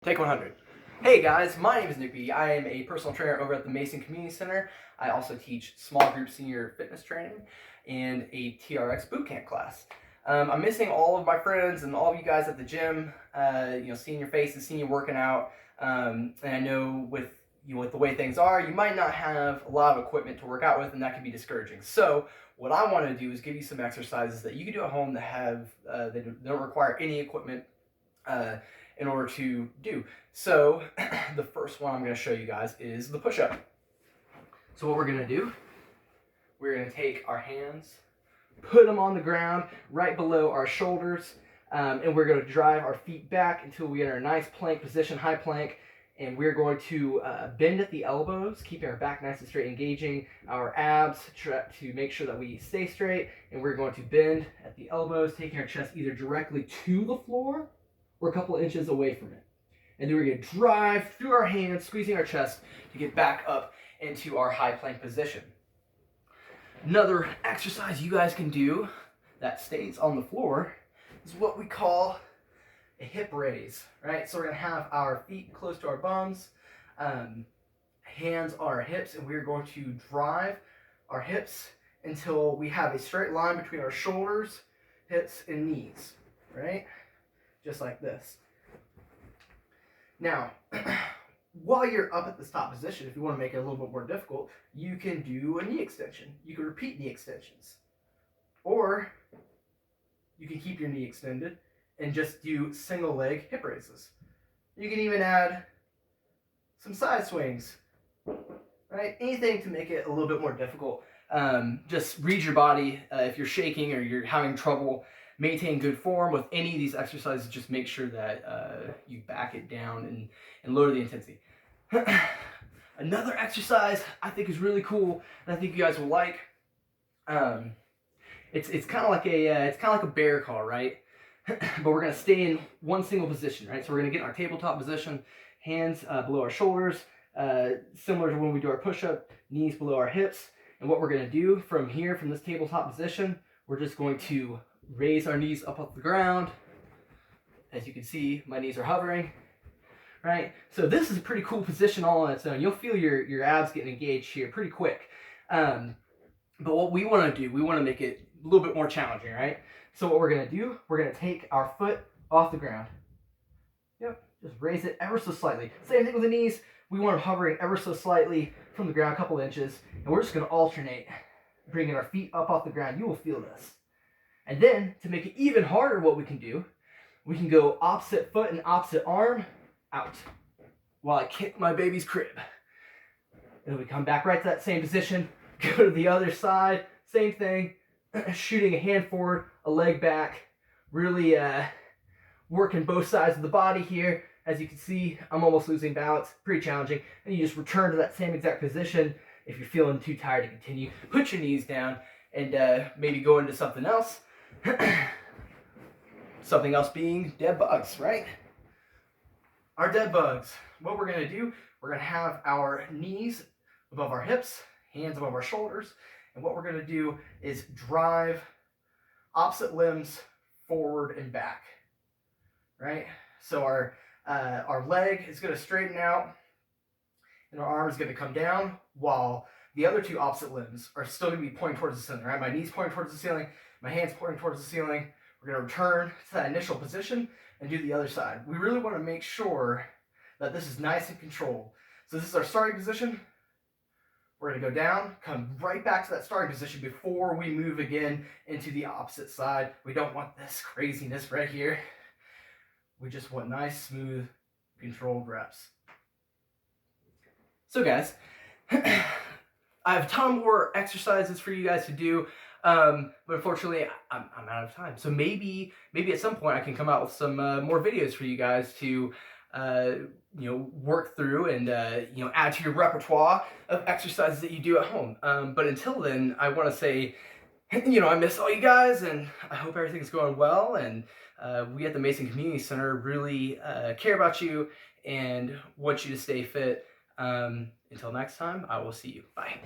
Take 100. Hey guys, my name is Nick B. I am a personal trainer over at the Mason Community Center. I also teach small group senior fitness training and a TRX bootcamp class. I'm missing all of my friends and all of you guys at the gym, seeing your faces, seeing you working out. And I know with the way things are, you might not have a lot of equipment to work out with, and that can be discouraging. So what I want to do is give you some exercises that you can do at home that don't require any equipment in order to do. So the first one I'm going to show you guys is the push-up. So what we're going to do, we're going to take our hands, put them on the ground right below our shoulders, and we're going to drive our feet back until we get our nice plank position, high plank, and we're going to bend at the elbows, keeping our back nice and straight, engaging our abs to make sure that we stay straight, and we're going to bend at the elbows, taking our chest either directly to the floor or a couple inches away from it. And then we're going to drive through our hands, squeezing our chest to get back up into our high plank position. Another exercise you guys can do that stays on the floor is what we call a hip raise, right? So we're going to have our feet close to our bums, hands on our hips, and we're going to drive our hips until we have a straight line between our shoulders, hips, and knees, right? Just like this. Now, while you're up at this top position, if you want to make it a little bit more difficult, you can do a knee extension. You can repeat knee extensions. Or you can keep your knee extended and just do single leg hip raises. You can even add some side swings, right? Anything to make it a little bit more difficult. Just read your body. If you're shaking or you're having trouble, maintain good form with any of these exercises. Just make sure that you back it down and lower the intensity. Another exercise I think is really cool, and I think you guys will like. It's kind of like a bear crawl, right? But we're gonna stay in one single position, right? So we're gonna get in our tabletop position, hands below our shoulders, similar to when we do our push-up, knees below our hips. And what we're gonna do from here, from this tabletop position, we're just going to raise our knees up off the ground. As you can see, my knees are hovering, right? So this is a pretty cool position all on its own. You'll feel your abs getting engaged here pretty quick. But what we want to do, we want to make it a little bit more challenging, right? So what we're going to do, we're going to take our foot off the ground. Yep, just raise it ever so slightly. Same thing with the knees. We want them hovering ever so slightly from the ground, a couple inches. And we're just going to alternate, bringing our feet up off the ground. You will feel this. And then, to make it even harder, what we can do, we can go opposite foot and opposite arm out while I kick my baby's crib. Then we come back right to that same position, go to the other side, same thing, shooting a hand forward, a leg back, really working both sides of the body here. As you can see, I'm almost losing balance, pretty challenging. And you just return to that same exact position. If you're feeling too tired to continue, put your knees down and maybe go into something else. Something else being dead bugs, right? Our dead bugs. What we're going to do, we're going to have our knees above our hips, hands above our shoulders, and what we're going to do is drive opposite limbs forward and back, right? So our leg is going to straighten out, and our arm is going to come down, while the other two opposite limbs are still going to be pointing towards the ceiling, right? My knees pointing towards the ceiling, my hands pointing towards the ceiling. We're going to return to that initial position and do the other side. We really want to make sure that this is nice and controlled. So this is our starting position. We're going to go down, come right back to that starting position before we move again into the opposite side. We don't want this craziness right here. We just want nice, smooth, controlled reps. So guys, I have a ton more exercises for you guys to do. But unfortunately, I'm out of time. So maybe at some point I can come out with some more videos for you guys to work through and add to your repertoire of exercises that you do at home. But until then, I want to say, I miss all you guys, and I hope everything's going well. And we at the Mason Community Center really care about you and want you to stay fit. Until next time, I will see you. Bye.